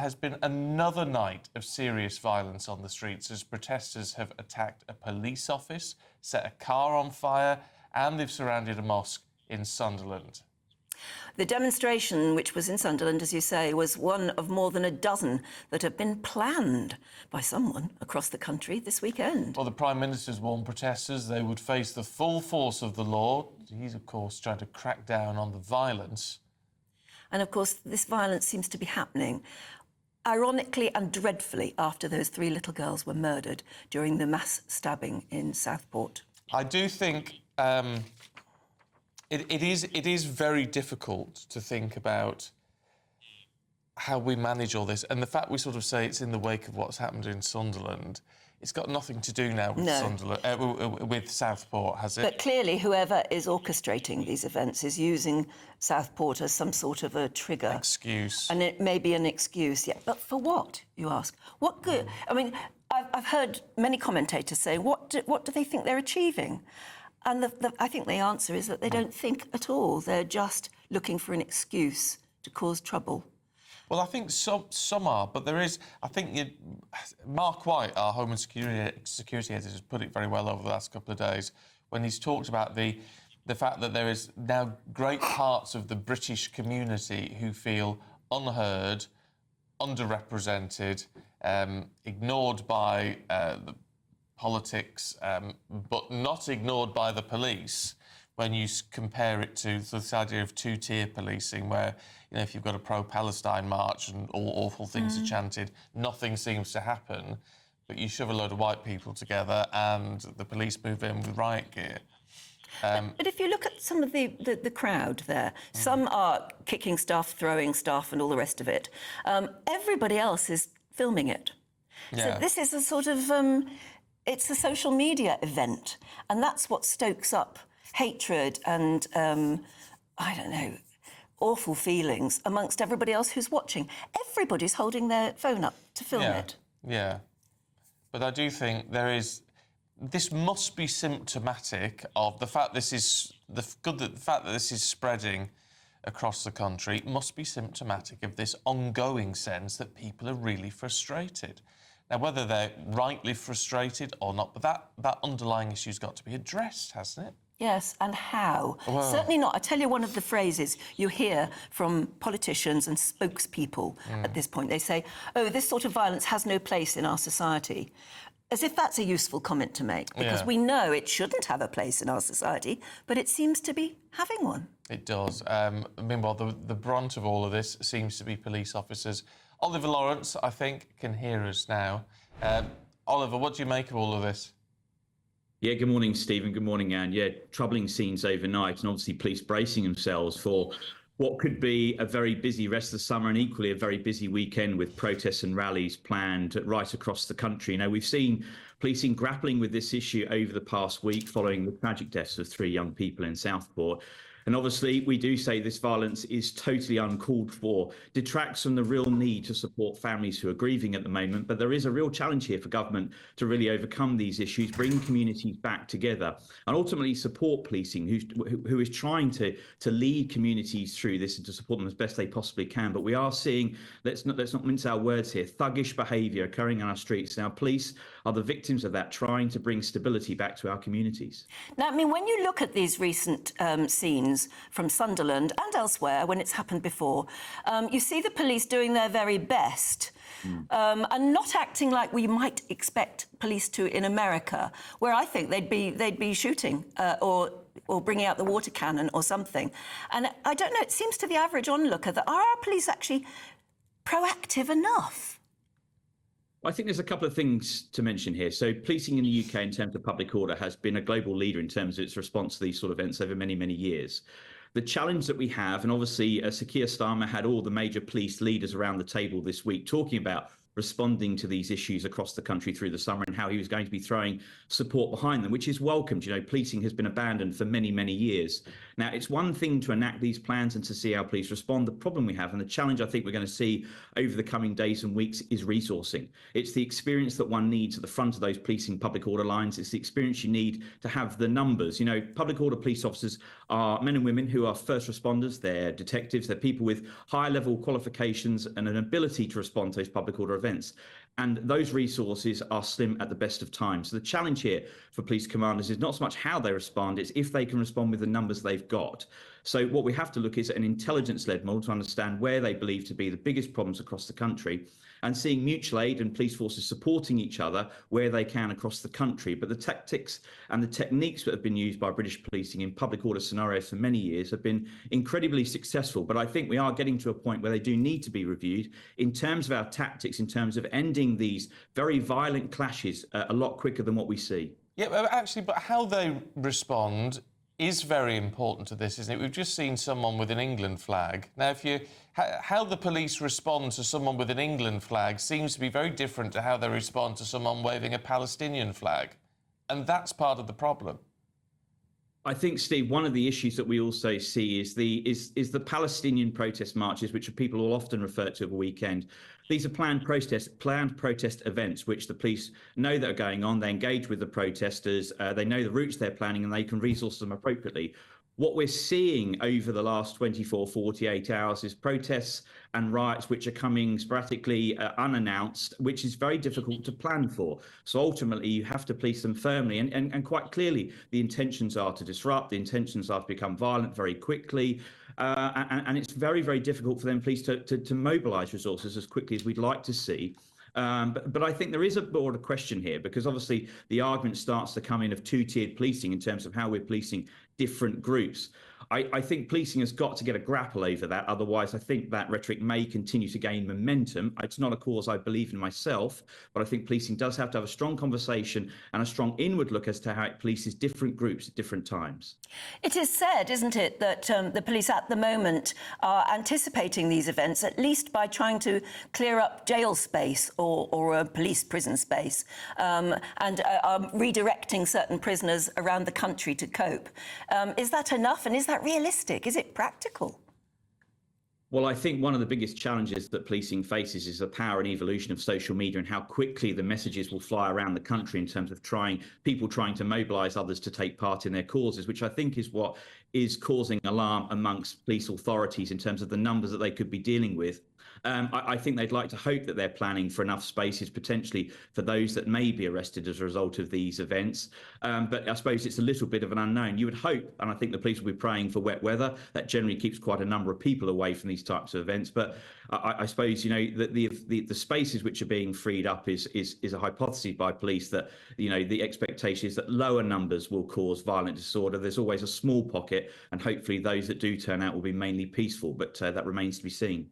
has been another night of serious violence on the streets as protesters have attacked a police office, set a car on fire, and they've surrounded a mosque in Sunderland. The demonstration, which was in Sunderland, as you say, was one of more than a dozen that have been planned by someone across the country this weekend. Well, the Prime Minister's warned protesters they would face the full force of the law. He's, of course, trying to crack down on the violence. And, of course, this violence seems to be happening, ironically and dreadfully, after those 3 little girls were murdered during the mass stabbing in Southport. I do think it is very difficult to think about how we manage all this. And the fact we sort of say it's in the wake of what's happened in Sunderland, it's got nothing to do now with Sunderland, with Southport, has it? But clearly, whoever is orchestrating these events is using Southport as some sort of a trigger. Excuse. And it may be an excuse, yeah. But for what, you ask? What good? I mean, I've heard many commentators say, what do they think they're achieving? And I think the answer is that they don't think at all. They're just looking for an excuse to cause trouble. Well, I think some are, but there is... I think Mark White, our Home and Security editor, has put it very well over the last couple of days when he's talked about the fact that there is now great parts of the British community who feel unheard, underrepresented, ignored by the politics, but not ignored by the police, when you compare it to this idea of two-tier policing, where, you know, if you've got a pro-Palestine march and all awful things are chanted, nothing seems to happen, but you shove a load of white people together and the police move in with riot gear. But if you look at some of the crowd there, some are kicking stuff, throwing stuff and all the rest of it. Everybody else is filming it. Yeah. So this is a sort of... it's a social media event, and that's what stokes up hatred and, I don't know, awful feelings amongst everybody else who's watching. Everybody's holding their phone up to film it. Yeah. But I do think this must be symptomatic of the fact this is... the fact that this is spreading across the country must be symptomatic of this ongoing sense that people are really frustrated. Now, whether they're rightly frustrated or not, but that underlying issue's got to be addressed, hasn't it? Yes, and how? Well, certainly not. I tell you, one of the phrases you hear from politicians and spokespeople at this point, they say, oh, this sort of violence has no place in our society. As if that's a useful comment to make, because we know it shouldn't have a place in our society, but it seems to be having one. It does. Meanwhile, the brunt of all of this seems to be police officers. Oliver Laurence, I think, can hear us now. Oliver, what do you make of all of this? Yeah, good morning, Stephen. Good morning, Anne. Yeah, troubling scenes overnight, and obviously police bracing themselves for what could be a very busy rest of the summer and equally a very busy weekend with protests and rallies planned right across the country. Now, we've seen policing grappling with this issue over the past week following the tragic deaths of 3 young people in Southport. And obviously, we do say this violence is totally uncalled for, detracts from the real need to support families who are grieving at the moment. But there is a real challenge here for government to really overcome these issues, bring communities back together, and ultimately support policing, who is trying to lead communities through this and to support them as best they possibly can. But we are seeing, let's not mince our words here, thuggish behaviour occurring on our streets. Now, police are the victims of that, trying to bring stability back to our communities. Now, I mean, when you look at these recent scenes from Sunderland and elsewhere, when it's happened before, you see the police doing their very best and not acting like we might expect police to in America, where I think they'd be shooting or bringing out the water cannon or something. And I don't know, it seems to the average onlooker that are our police actually proactive enough? I think there's a couple of things to mention here. So policing in the UK in terms of public order has been a global leader in terms of its response to these sort of events over many, many years. The challenge that we have, and obviously Sir Keir Starmer had all the major police leaders around the table this week talking about responding to these issues across the country through the summer. And and how he was going to be throwing support behind them, which is welcomed. Policing has been abandoned for many, many years. Now, it's one thing to enact these plans and to see how police respond. The problem we have, and the challenge I think we're going to see over the coming days and weeks, is resourcing. It's the experience that one needs at the front of those policing public order lines. It's the experience you need to have the numbers. Public order police officers are men and women who are first responders. They're detectives. They're people with high level qualifications and an ability to respond to those public order events. And those resources are slim at the best of times. So the challenge here for police commanders is not so much how they respond, it's if they can respond with the numbers they've got. So what we have to look is at an intelligence-led model to understand where they believe to be the biggest problems across the country, and seeing mutual aid and police forces supporting each other where they can across the country. But the tactics and the techniques that have been used by British policing in public order scenarios for many years have been incredibly successful. But I think we are getting to a point where they do need to be reviewed in terms of our tactics, in terms of ending these very violent clashes a lot quicker than what we see. Yeah, but how they respond is very important to this, isn't it? We've just seen someone with an England flag. Now, how the police respond to someone with an England flag seems to be very different to how they respond to someone waving a Palestinian flag. And that's part of the problem. I think, Steve, one of the issues that we also see is the Palestinian protest marches, which people will often refer to over the weekend. These are planned protest events, which the police know that are going on. They engage with the protesters. They know the routes they're planning, and they can resource them appropriately. What we're seeing over the last 24, 48 hours is protests and riots which are coming sporadically unannounced, which is very difficult to plan for. So ultimately, you have to police them firmly. And quite clearly, the intentions are to disrupt. The intentions are to become violent very quickly. And it's very, very difficult for them, police, to mobilise resources as quickly as we'd like to see. But I think there is a broader question here, because obviously the argument starts to come in of two-tiered policing in terms of how we're policing different groups. I think policing has got to get a grapple over that. Otherwise, I think that rhetoric may continue to gain momentum. It's not a cause I believe in myself, but I think policing does have to have a strong conversation and a strong inward look as to how it polices different groups at different times. It is said, isn't it, that the police at the moment are anticipating these events, at least by trying to clear up jail space or a police prison space, and are redirecting certain prisoners around the country to cope. Is that enough, and is that realistic? Is it practical? Well, I think one of the biggest challenges that policing faces is the power and evolution of social media and how quickly the messages will fly around the country in terms of people trying to mobilise others to take part in their causes, which I think is what is causing alarm amongst police authorities in terms of the numbers that they could be dealing with. I think they'd like to hope that they're planning for enough spaces potentially for those that may be arrested as a result of these events. But I suppose it's a little bit of an unknown. You would hope, and I think the police will be praying for wet weather. That generally keeps quite a number of people away from these types of events. But I suppose, the spaces which are being freed up is a hypothesis by police that, the expectation is that lower numbers will cause violent disorder. There's always a small pocket, and hopefully those that do turn out will be mainly peaceful. But that remains to be seen.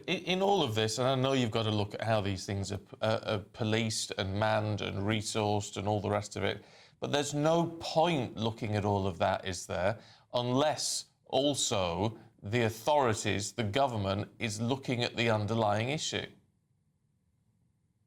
In all of this, and I know you've got to look at how these things are policed and manned and resourced and all the rest of it, but there's no point looking at all of that, is there, unless also the authorities, the government, is looking at the underlying issue.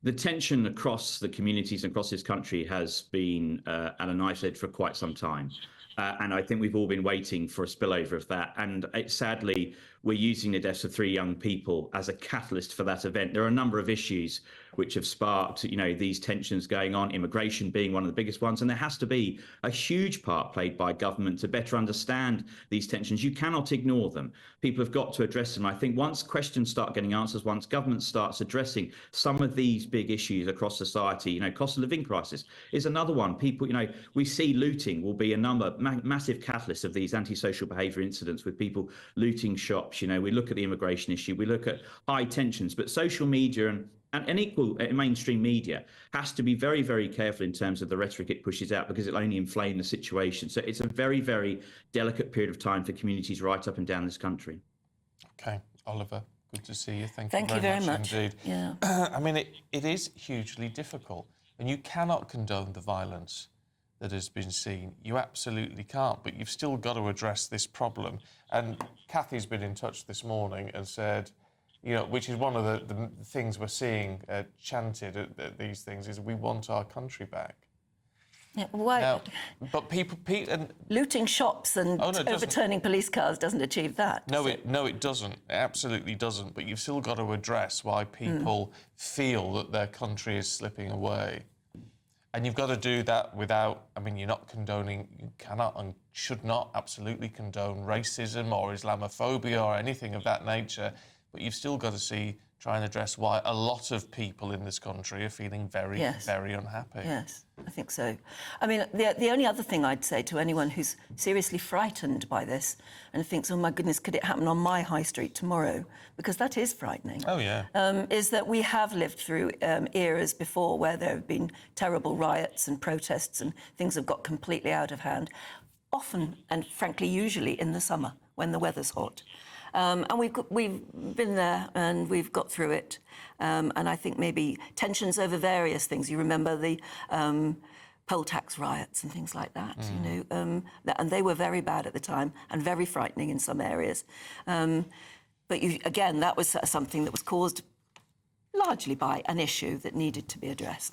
The tension across the communities and across this country has been at a knife edge for quite some time. And I think we've all been waiting for a spillover of that. And sadly, we're using the deaths of 3 young people as a catalyst for that event. There are a number of issues which have sparked, these tensions going on, immigration being one of the biggest ones. And there has to be a huge part played by government to better understand these tensions. You cannot ignore them. People have got to address them. I think once questions start getting answers, once government starts addressing some of these big issues across society, cost of living crisis is another one. People, we see looting will be a massive catalyst of these antisocial behaviour incidents with people looting shops. We look at the immigration issue, we look at high tensions, but social media and equal mainstream media has to be very, very careful in terms of the rhetoric it pushes out, because it'll only inflame the situation. So it's a very, very delicate period of time for communities right up and down this country. OK, Oliver, good to see you. Thank you very much indeed. Yeah. I mean, it is hugely difficult, and you cannot condone the violence that has been seen. You absolutely can't, but you've still got to address this problem. And Kathy's been in touch this morning and said, you know, which is one of the things we're seeing chanted at these things, is we want our country back. Yeah, why? Now, but people and looting shops and overturning police cars doesn't achieve that. No, it doesn't. It absolutely doesn't. But you've still got to address why people feel that their country is slipping away. And you've got to do that without, I mean, you're not condoning, you cannot and should not absolutely condone racism or Islamophobia or anything of that nature, but you've still got to try and address why a lot of people in this country are feeling very, very unhappy. Yes, I think so. I mean, the only other thing I'd say to anyone who's seriously frightened by this and thinks, oh my goodness, could it happen on my high street tomorrow? Because that is frightening. Oh, yeah. Is that we have lived through eras before where there have been terrible riots and protests and things have got completely out of hand, often and frankly usually in the summer when the weather's hot. And we've been there and we've got through it. And I think maybe tensions over various things. You remember the poll tax riots and things like that, you know, and they were very bad at the time and very frightening in some areas. But again, that was something that was caused largely by an issue that needed to be addressed.